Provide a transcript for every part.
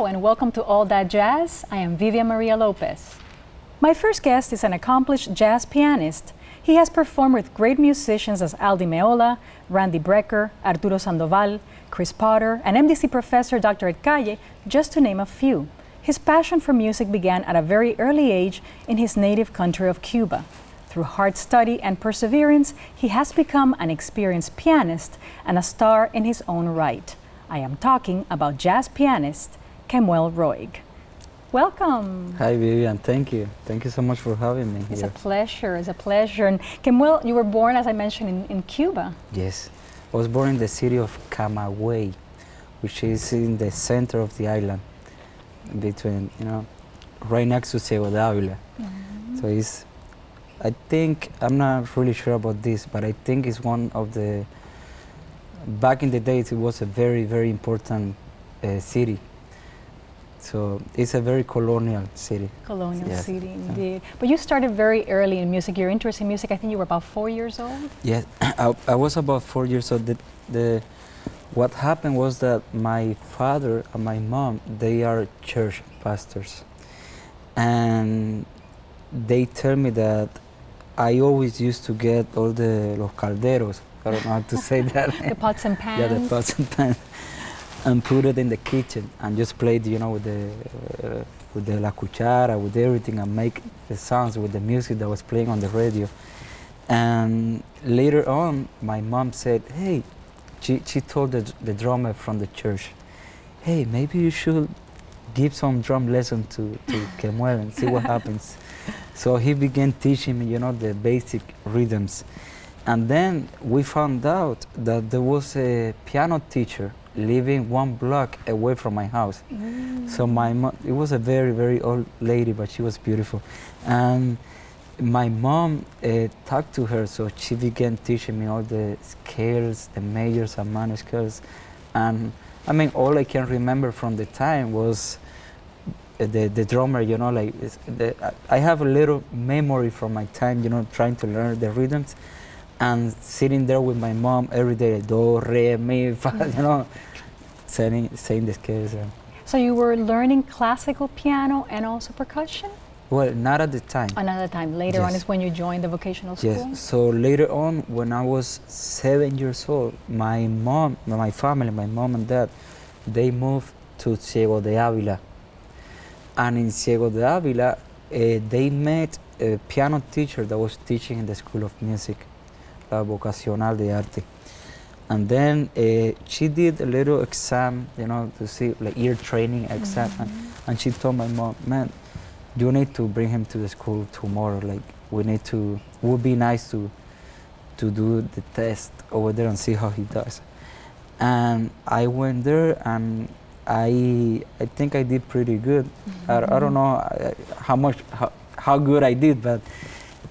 Hello and welcome to All That Jazz. I am Vivian Maria Lopez. My first guest is an accomplished jazz pianist. He has performed with great musicians as Al Di Meola, Randy Brecker, Arturo Sandoval, Chris Potter, and MDC professor Dr. Ed Calle, just to name a few. His passion for music began at a very early age in his native country of Cuba. Through hard study and perseverance, he has become an experienced pianist and a star in his own right. I am talking about jazz pianist Kemuel Roig. Welcome. Hi Vivian, thank you. Thank you so much for having me here. It's a pleasure, it's a pleasure. And Kemuel, you were born, as I mentioned, in Cuba. Yes, I was born in the city of Camagüey, which is in the center of the island, between, right next to Ciego de Ávila. So it's, I'm not really sure about this, but I think it's one of the, back in the days it was a very, very important city. So it's a very colonial city. Colonial Yes. city, indeed. But you started very early in music. Your interest in music, I think you were about 4 years old? Yes, I was about 4 years old. What happened was that my father and my mom, they are church pastors. And they tell me that I always used to get all los calderos. I don't know how to say that. The pots and pans? Yeah, the pots and pans. And put it in the kitchen and just played, with the la cuchara, with everything, and make the sounds with the music that was playing on the radio. And later on, my mom said, hey, she told the drummer from the church, hey, maybe you should give some drum lesson to Kemuel and see what happens. So he began teaching me, the basic rhythms. And then we found out that there was a piano teacher living 1 block away from my house. So my mom, it was a very, very old lady, but she was beautiful. And my mom talked to her, so she began teaching me all the scales, the majors and minor scales. And I mean, all I can remember from the time was the drummer, I have a little memory from my time, trying to learn the rhythms and sitting there with my mom every day, do, re, mi, fa, saying the scales. So you were learning classical piano and also percussion? Well, not at the time. Another time. Later on is when you joined the vocational school? Yes. So later on, when I was 7 years old, my family, my mom and dad, they moved to Ciego de Ávila. And in Ciego de Ávila, they met a piano teacher that was teaching in the School of Music, la vocational de arte. And then she did a little exam, to see, like ear training exam. And she told my mom, man, you need to bring him to the school tomorrow. Like, it would be nice to do the test over there and see how he does. And I went there, and I think I did pretty good. I don't know how good I did, but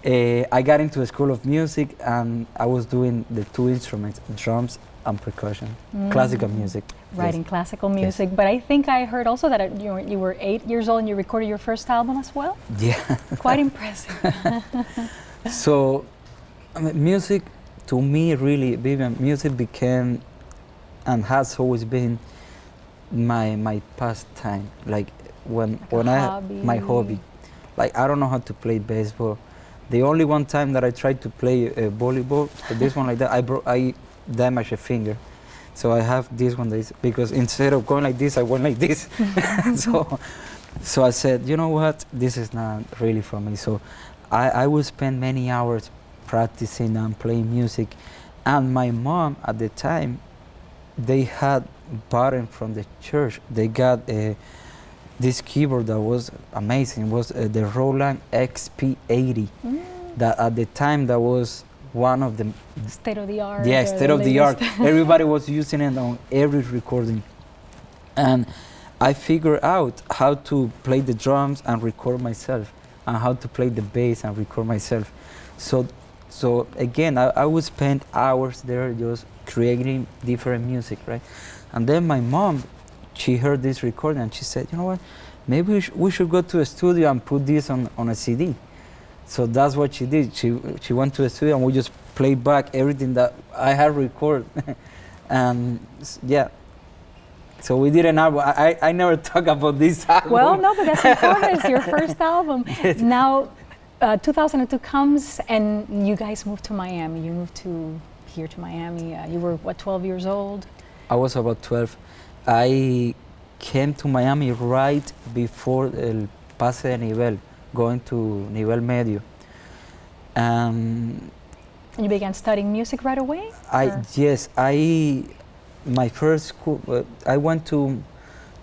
I got into a school of music, and I was doing the 2 instruments, drums and percussion, classical music. Writing Yes. classical music, but I think I heard also that you were 8 years old and you recorded your first album as well? Yeah. Quite impressive. So, music, to me, really, Vivian, music became and has always been my pastime. Like my hobby. Like, I don't know how to play baseball. The only one time that I tried to play volleyball, this one like that, I damaged a finger. So I have this one, because instead of going like this, I went like this. So I said, you know what, this is not really for me. So I will spend many hours practicing and playing music. And my mom at the time, they had bought from the church. They got this keyboard that was amazing. It was the Roland XP80. That at the time, that was one of the state of the art. Yeah, state of the art. Everybody was using it on every recording. And I figured out how to play the drums and record myself, and how to play the bass and record myself. So again, I would spend hours there just creating different music, right? And then my mom, she heard this recording and she said, you know what, maybe we should go to a studio and put this on a CD. So that's what she did. She went to a studio and we just played back everything that I had recorded. And yeah, So we did an album. I never talk about this album. Well, no, but that's important. It's your first album. Yes. Now, 2002 comes and you guys moved to Miami. You moved here to Miami. You were, what, 12 years old? I was about 12. I came to Miami right before el pase de nivel, going to nivel medio. And you began studying music right away? Yes, my first school, I went to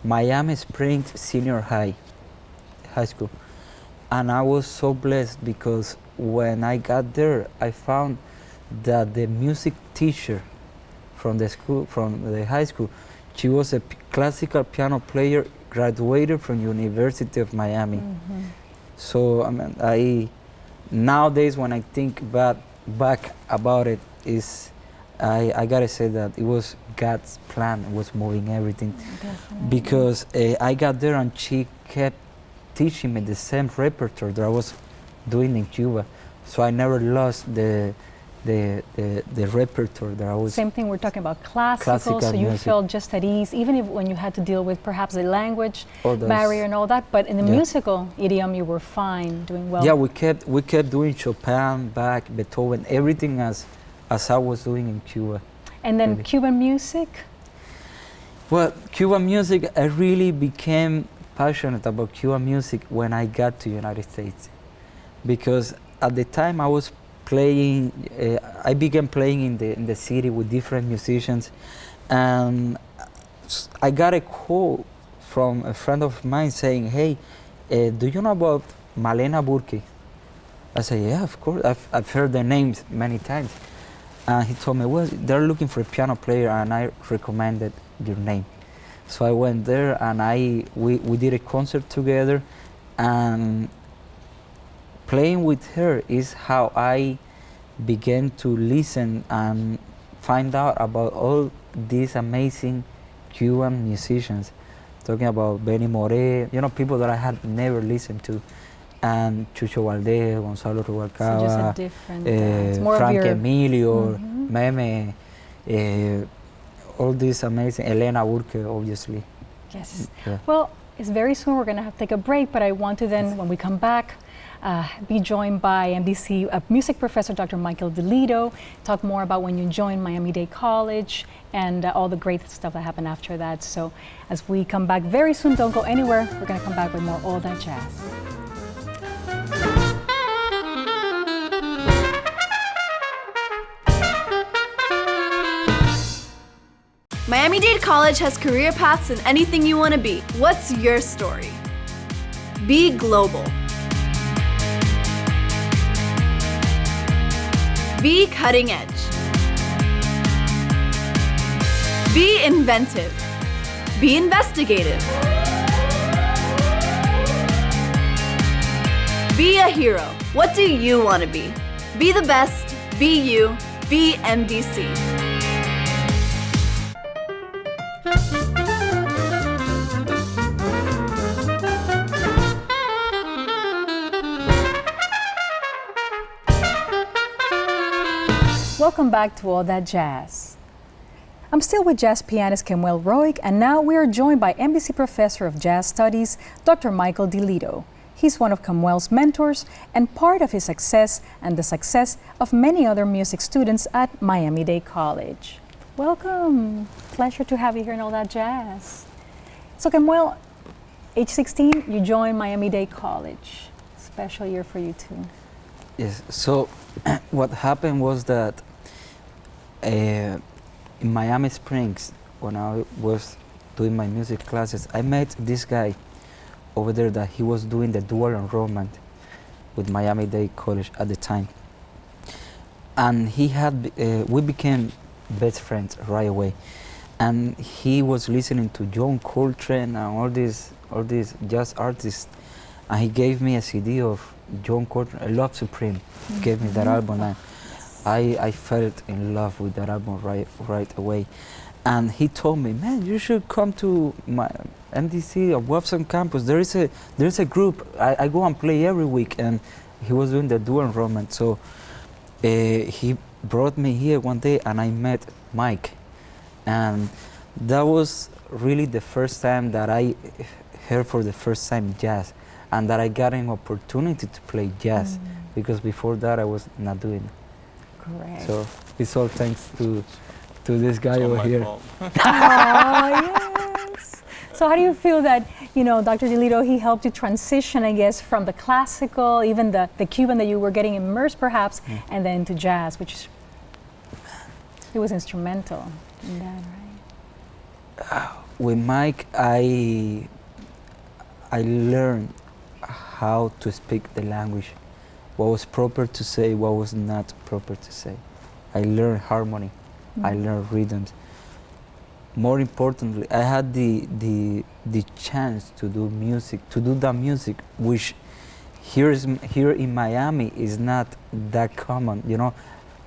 Miami Springs Senior High School. And I was so blessed because when I got there, I found that the music teacher from the school, from the high school, she was a classical piano player, graduated from University of Miami. Mm-hmm. So I mean, nowadays when I think back about it, I gotta say that it was God's plan. It was moving everything. Definitely. Because I got there and she kept teaching me the same repertoire that I was doing in Cuba. So I never lost the repertoire that I was. Same thing, we're talking about classical so you music. felt just at ease, even if when you had to deal with perhaps the language All those- barrier and all that, but in the Yeah. musical idiom you were fine, doing well. Yeah, we kept doing Chopin, Bach, Beethoven, everything as I was doing in Cuba. And then Really. Cuban music? Well, Cuban music, I really became passionate about Cuban music when I got to United States, because at the time I was playing, I began playing in the city with different musicians, and I got a call from a friend of mine saying, "Hey, do you know about Malena Burki?" I said, "Yeah, of course. I've heard their names many times." And he told me, "Well, they're looking for a piano player, and I recommended your name." So I went there, and we did a concert together, and playing with her is how I began to listen and find out about all these amazing Cuban musicians. Talking about Benny Moré, people that I had never listened to, and Chucho Valdés, Gonzalo So just a Rubalcaba, different, it's more Frank of your, Emilio, Mhm. Meme, all these amazing, Elena Burke, obviously. Yes. Yeah. Well, it's very soon. We're going to have to take a break, but I want to then, when we come back, be joined by MDC music professor Dr. Michael Liddo, talk more about when you joined Miami Dade College and all the great stuff that happened after that. So as we come back very soon, don't go anywhere. We're going to come back with more All That Jazz. Miami Dade College has career paths in anything you want to be. What's your story? Be global. Be cutting edge. Be inventive. Be investigative. Be a hero. What do you want to be? Be the best. Be you. Be MDC. Welcome back to All That Jazz. I'm still with jazz pianist Kemuel Roig, and now we are joined by MDC Professor of Jazz Studies, Dr. Michael Liddo. He's one of Kemuel's mentors and part of his success and the success of many other music students at Miami Dade College. Welcome. Pleasure to have you here in All That Jazz. So Kemuel, age 16, you joined Miami Dade College. Special year for you too. Yes, so what happened was that in Miami Springs, when I was doing my music classes, I met this guy over there that he was doing the dual enrollment with Miami Dade College at the time. And he had, we became best friends right away. And he was listening to John Coltrane and all these jazz artists. And he gave me a CD of John Coltrane, Love Supreme. He gave me that album, and I felt in love with that album right away. And he told me, "Man, you should come to my MDC or Wolfson Campus. There is a group. I go and play every week." And he was doing the dual enrollment, so he brought me here one day, and I met Mike, and that was really the first time that I heard for the first time jazz, and that I got an opportunity to play jazz, because before that I was not doing it. Correct. So it's all thanks to this guy It's all over my here. fault. Yes. So how do you feel that, Dr. DeLiddo, he helped you transition, I guess, from the classical, even the Cuban that you were getting immersed perhaps, and then to jazz, which he was instrumental in that, right? With Mike, I learned how to speak the language, what was proper to say, what was not proper to say. I learned harmony, I learned rhythms. More importantly, I had the chance to do that music, which here in Miami is not that common,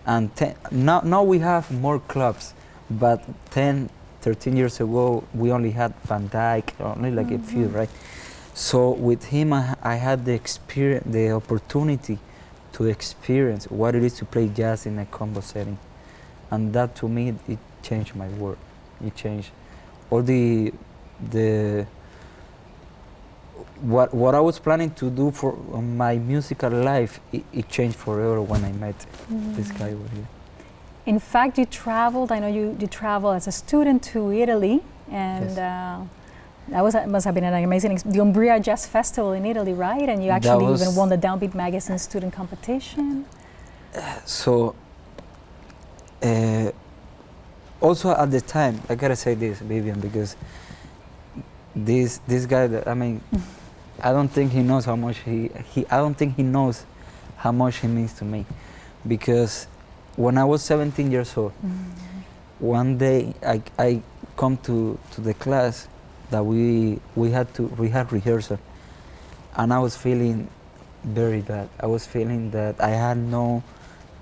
And now we have more clubs, but 10, 13 years ago, we only had Van Dyke, only like a few, right? So with him, I had the opportunity to experience what it is to play jazz in a combo setting. And that, to me, it changed my world. It changed all what I was planning to do for my musical life. It changed forever when I met this guy over here. In fact, you traveled, I know you traveled as a student to Italy, and Yes. that must have been an amazing the Umbria Jazz Festival in Italy, right? And you actually even won the Downbeat Magazine student competition. So, also at the time, I gotta say this, Vivian, because this guy, I don't think he knows how much I don't think he knows how much he means to me, because when I was 17 years old, one day I come to the class that we had rehearsal, and I was feeling very bad. I was feeling that I had no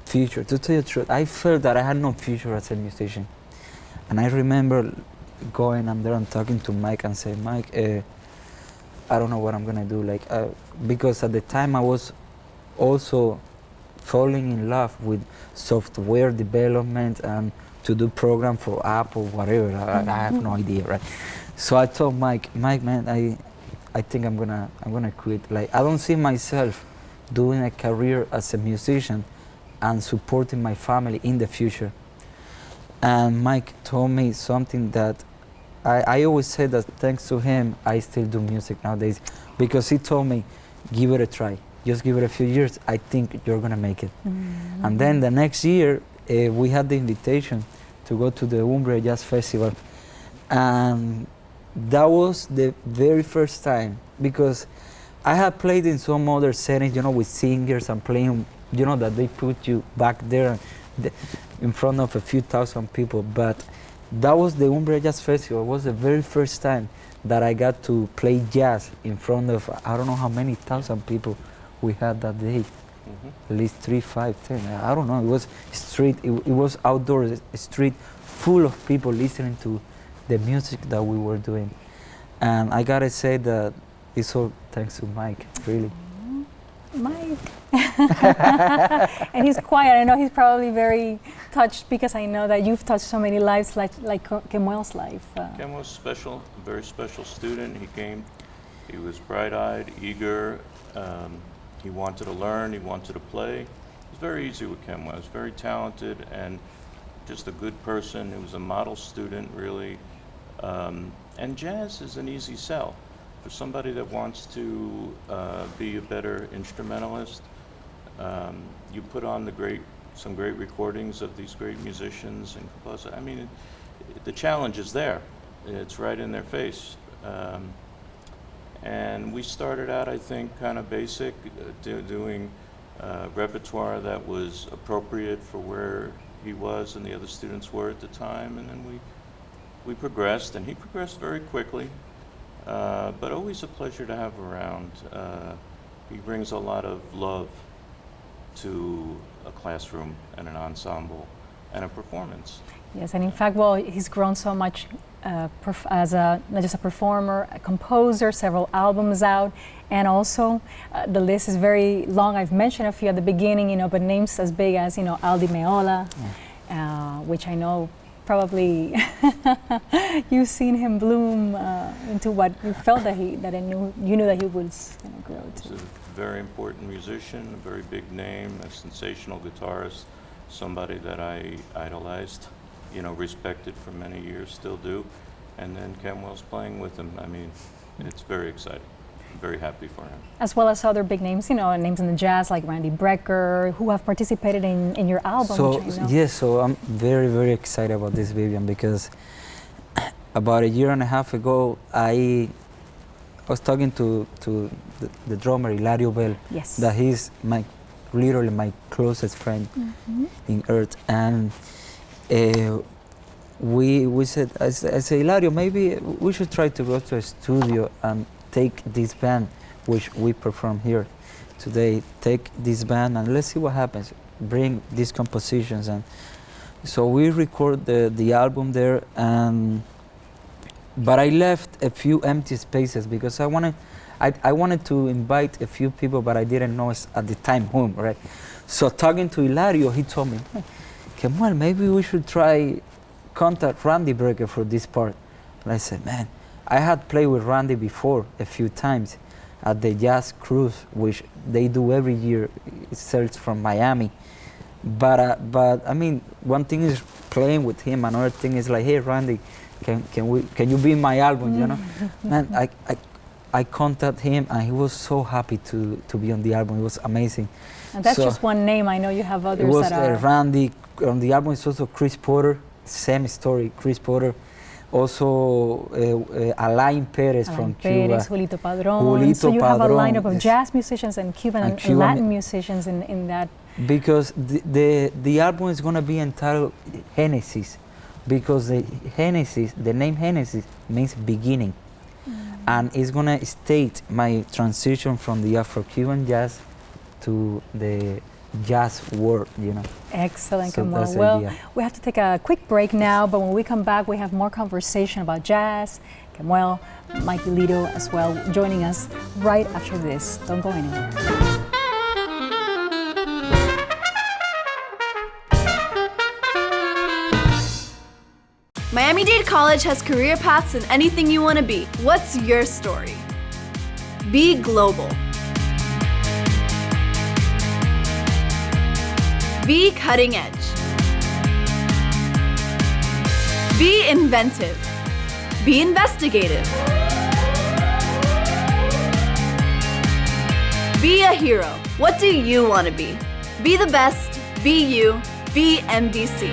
future. To tell you the truth, I felt that I had no future as a musician. And I remember going up there and talking to Mike and saying, Mike, I don't know what I'm gonna do. Because at the time I was also falling in love with software development and to do program for Apple, whatever. I have no idea, right? So I told Mike, man, I think I'm gonna quit. I don't see myself doing a career as a musician and supporting my family in the future. And Mike told me something that I always say that thanks to him, I still do music nowadays, because he told me, give it a try. Just give it a few years. I think you're gonna make it. And then the next year, we had the invitation to go to the Umbria Jazz Festival. And that was the very first time, because I had played in some other settings, with singers and playing, that they put you back there in front of a few thousand people. But that was the Umbria Jazz Festival. It was the very first time that I got to play jazz in front of, I don't know how many thousand people we had that day. At least 3, 5, 10. I don't know. It was street. It was outdoors, a street full of people listening to the music that we were doing. And I gotta say that it's all thanks to Mike, really. Mike. And he's quiet. I know he's probably very touched, because I know that you've touched so many lives, like Kemuel's life. Ken was special, a very special student. He came, he was bright-eyed, eager. He wanted to learn, he wanted to play. It was very easy with Kemuel. He was very talented and just a good person. He was a model student, really. And jazz is an easy sell for somebody that wants to be a better instrumentalist. You put on some great recordings of these great musicians and composers. The challenge is there. It's right in their face. And we started out, I think, kind of basic, doing repertoire that was appropriate for where he was and the other students were at the time. And then we progressed, and he progressed very quickly, but always a pleasure to have around. He brings a lot of love to a classroom and an ensemble and a performance. Yes, and in fact, he's grown so much as not just a performer, a composer, several albums out, and also the list is very long. I've mentioned a few at the beginning, but names as big as Aldi Meola, which I know probably you've seen him bloom into what you felt that you knew that he would grow to. He's a very important musician, a very big name, a sensational guitarist, somebody that I idolized, respected for many years, still do. And then Kemuel's playing with him. I mean, it's very exciting. I'm very happy for him. As well as other big names, names in the jazz like Randy Brecker, who have participated in your album. So which I know. yes, so I'm very, very excited about this, Vivian, because about a year and a half ago, I was talking to the drummer Hilario Bell. Yes. That he's literally my closest friend in earth, and we said, I said, Hilario, maybe we should try to go to a studio and take this band, which we perform here today, take this band and let's see what happens. Bring these compositions, and so we record the album there. But I left a few empty spaces because I wanted to invite a few people, but I didn't know at the time whom, right? So talking to Hilario, he told me, hey, Kemuel, maybe we should try contact Randy Brecker for this part. And I said, man, I had played with Randy before a few times at the Jazz Cruise, which they do every year. It starts from Miami. But I mean, one thing is playing with him, another thing is like, hey, Randy, can you be in my album, Man, I contacted him and he was so happy to be on the album. It was amazing. And that's just one name. I know you have others it was, that are... Randy, on the album is also Chris Porter, same story, Chris Porter. Also Alain Perez from Cuba. Julito Padron. So you have a lineup of jazz musicians and Cuban and Latin musicians in that. Because the album is going to be entitled Genesis, because the name Genesis means beginning. And it's going to state my transition from the Afro-Cuban jazz to the jazz world, Excellent, So Kemuel. Well, we have to take a quick break now, but when we come back, we have more conversation about jazz. Kemuel, Mikey Liddo as well, joining us right after this. Don't go anywhere. Miami Dade College has career paths in anything you want to be. What's your story? Be global. Be cutting edge. Be inventive. Be investigative. Be a hero. What do you want to be? Be the best. Be you. Be MDC.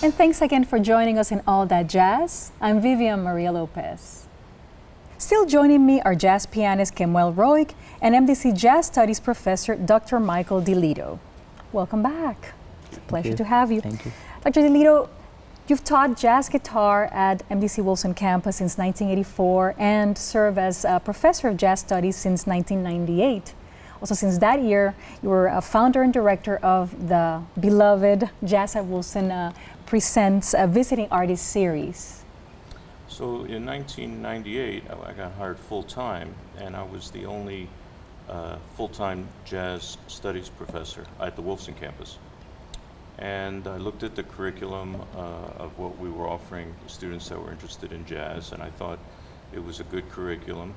And thanks again for joining us in All That Jazz. I'm Vivian Maria Lopez. Still joining me are jazz pianist Kemuel Roig and MDC Jazz Studies professor Dr. Michael Liddo. Welcome back. It's a pleasure to have you. Thank you. Dr. Liddo, you've taught jazz guitar at MDC Wolfson Campus since 1984 and served as a professor of jazz studies since 1998. Also, since that year, you were a founder and director of the beloved Jazz at Wolfson Presents a Visiting Artist Series. So in 1998, I got hired full-time, and I was the only full-time jazz studies professor at the Wolfson campus. And I looked at the curriculum of what we were offering students that were interested in jazz, and I thought it was a good curriculum.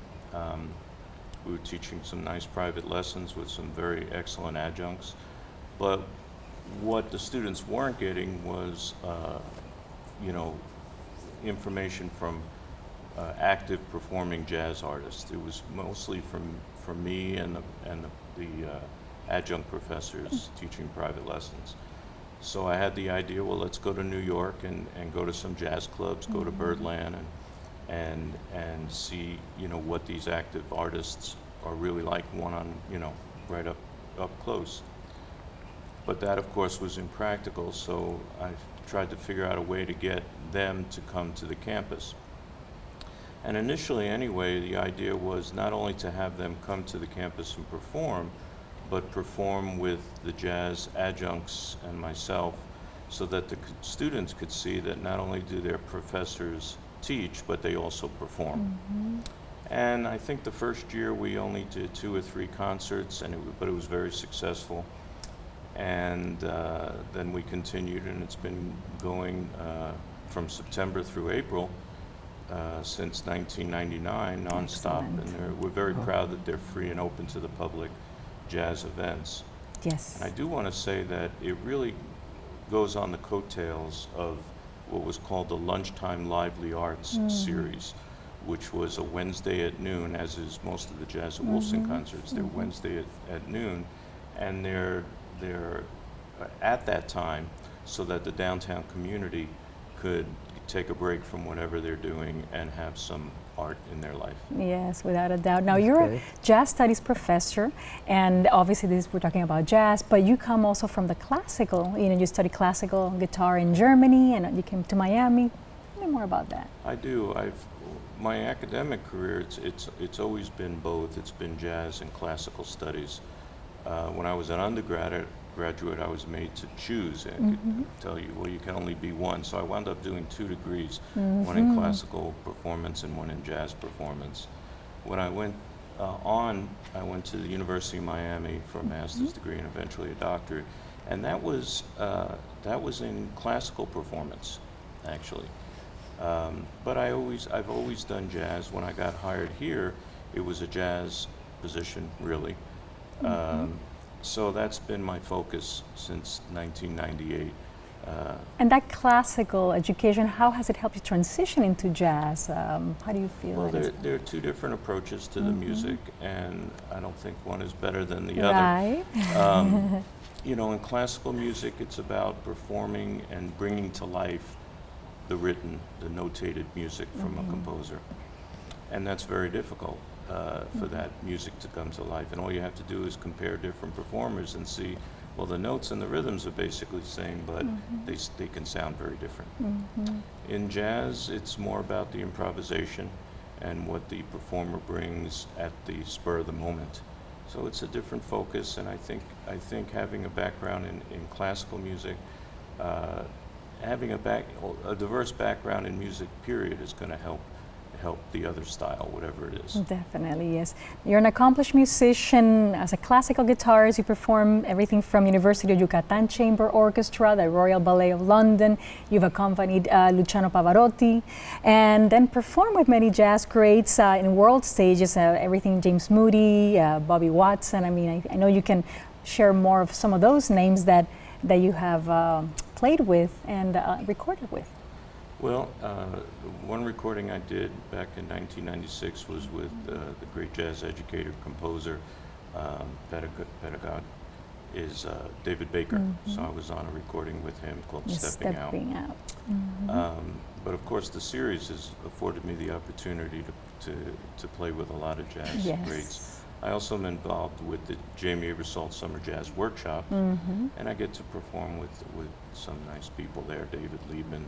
We were teaching some nice private lessons with some very excellent adjuncts. But what the students weren't getting was, information from active performing jazz artists. It was mostly from me and the adjunct professors teaching private lessons. So I had the idea, well, let's go to New York and go to some jazz clubs, go to Birdland and see, what these active artists are really like right up close. But that, of course, was impractical, so I tried to figure out a way to get them to come to the campus. And initially, anyway, the idea was not only to have them come to the campus and perform, but perform with the jazz adjuncts and myself, so that the students could see that not only do their professors teach, but they also perform. And I think the first year we only did 2 or 3 concerts, but it was very successful. And then we continued, and it's been going from September through April since 1999, nonstop. Excellent. And we're very proud that they're free and open to the public jazz events. Yes. And I do want to say that it really goes on the coattails of what was called the Lunchtime Lively Arts series, which was a Wednesday at noon, as is most of the Jazz at Wolfson concerts. They're Wednesday at noon, and they're at that time so that the downtown community could take a break from whatever they're doing and have some art in their life. Yes, without a doubt. Now, That's you're great. a jazz studies professor, and obviously we're talking about jazz, but you come also from the classical. You studied classical guitar in Germany, and you came to Miami. Tell me more about that. I do. My academic career, it's always been both. It's been jazz and classical studies. When I was an undergraduate, I was made to choose and could tell you, well, you can only be one. So I wound up doing 2 degrees, one in classical performance and one in jazz performance. When I went I went to the University of Miami for a master's degree and eventually a doctorate, and that was in classical performance, actually. But I've always done jazz. When I got hired here, it was a jazz position, really. So that's been my focus since 1998. And that classical education, how has it helped you transition into jazz? How do you feel? Well, that there are 2 different approaches to the music, and I don't think one is better than the other. Right. In classical music, it's about performing and bringing to life the notated music from a composer. And that's very difficult for that music to come to life. And all you have to do is compare different performers and see, well, the notes and the rhythms are basically the same, but they can sound very different. In jazz, it's more about the improvisation and what the performer brings at the spur of the moment. So it's a different focus, and I think having a background in classical music, having a diverse background in music, period, is going to help the other style, whatever it is. Definitely, yes. You're an accomplished musician. As a classical guitarist, you perform everything from University of Yucatan Chamber Orchestra, the Royal Ballet of London. You've accompanied Luciano Pavarotti, and then performed with many jazz greats in world stages, everything James Moody, Bobby Watson. I mean, I know you can share more of some of those names that you have played with and recorded with. Well, one recording I did back in 1996 was with the great jazz educator, composer, pedagogue, is David Baker. So I was on a recording with him called Stepping Out. But of course, the series has afforded me the opportunity to play with a lot of jazz greats. I also am involved with the Jamie Aebersold Summer Jazz Workshop, and I get to perform with some nice people there, David Liebman,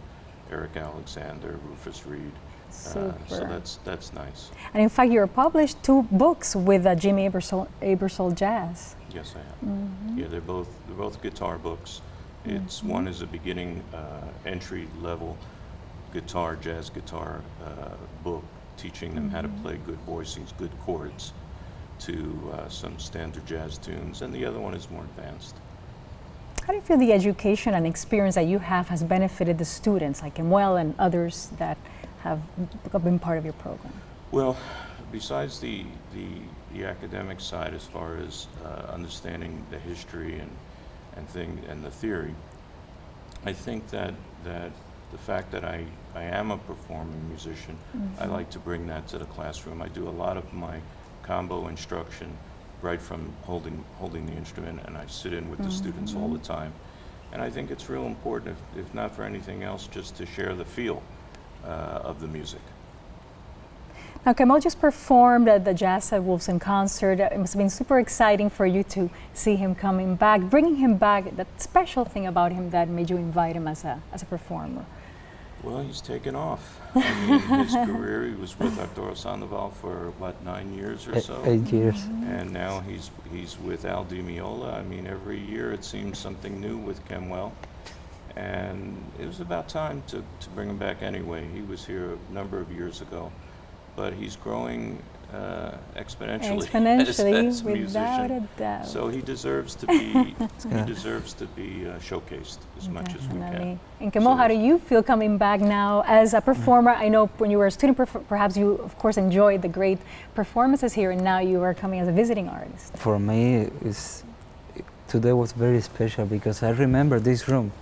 Eric Alexander, Rufus Reed. So that's nice. And in fact, you published 2 books with Jimmy Aebersold Jazz. Yes, I have. Yeah, they're both guitar books. It's one is a beginning entry level jazz guitar book, teaching them how to play good voicings, good chords to some standard jazz tunes, and the other one is more advanced. How do you feel the education and experience that you have has benefited the students like Kemuel and others that have been part of your program? Well, besides the academic side, as far as understanding the history and the theory, I think that the fact that I am a performing musician, I like to bring that to the classroom. I do a lot of my combo instruction right from holding the instrument, and I sit in with the students all the time. And I think it's real important, if not for anything else, just to share the feel of the music. Now, Kemuel just performed at the Jazz at Wolfson concert. It must have been super exciting for you to see him coming back, bringing him back, that special thing about him that made you invite him as a performer. Well, he's taken off. I mean, his career, he was with Arturo Sandoval for, 9 years or so? 8 years. And now he's with Al Di Meola. I mean, every year it seems something new with Kemuel. And it was about time to bring him back anyway. He was here a number of years ago, but he's growing exponentially, as a without musician. a doubt. So he deserves to be showcased as much as we Definitely. can. And Kemuel, how do you feel coming back now as a performer? I know when you were a student, perhaps you, of course, enjoyed the great performances here, and now you are coming as a visiting artist. For me, today was very special because I remember this room,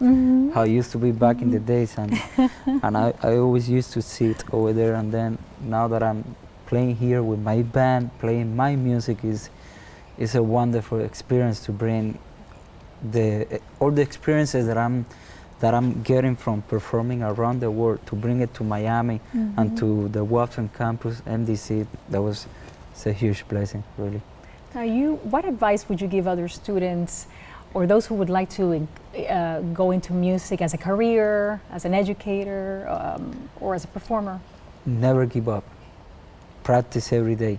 how it used to be back in the days, and I always used to sit over there, and then now that I'm playing here with my band, playing my music is a wonderful experience to bring all the experiences that I'm getting from performing around the world, to bring it to Miami and to the Wolfson Campus, MDC. It's a huge blessing, really. Now, what advice would you give other students or those who would like to go into music as a career, as an educator, or as a performer? Never give up. Practice every day.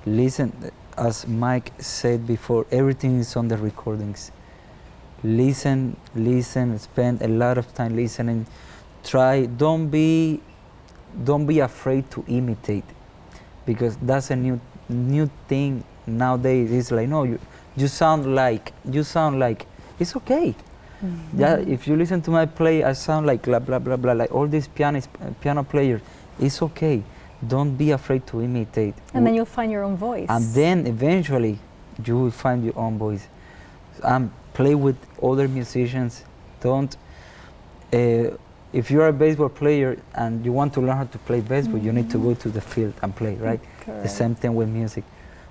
Listen, as Mike said before, everything is on the recordings. Listen, spend a lot of time listening. Try, don't be afraid to imitate, because that's a new thing nowadays. It's like, no, you sound like, it's okay. Yeah, if you listen to my play, I sound like blah blah blah blah, like all these piano players. It's okay. Don't be afraid to imitate. And then you'll find your own voice. And then eventually you will find your own voice. Play with other musicians. Don't. If you're a baseball player and you want to learn how to play baseball, you need to go to the field and play, right? Correct. The same thing with music.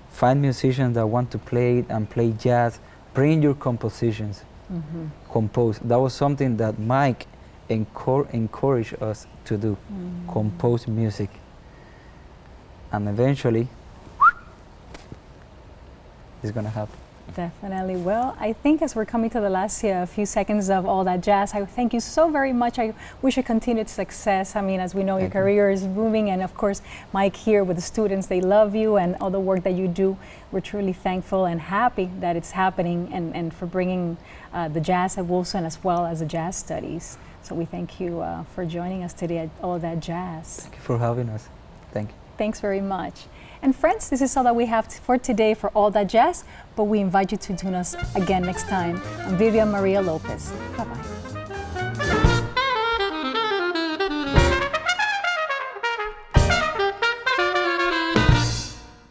Find musicians that want to play and play jazz. Bring your compositions. Compose. That was something that Mike encouraged us to do. Compose music. And eventually, it's gonna happen. Definitely. Well, I think as we're coming to the last few seconds of All That Jazz, I thank you so very much. I wish you continued success. I mean, as we know, your career is booming, and of course, Mike here with the students, they love you and all the work that you do. We're truly thankful and happy that it's happening, and for bringing the jazz at Wolfson as well as the jazz studies. So we thank you for joining us today at All That Jazz. Thank you for having us. Thank you. Thanks very much. And friends, this is all that we have for today for All That Jazz, but we invite you to tune us again next time. I'm Vivian Maria Lopez. Bye-bye.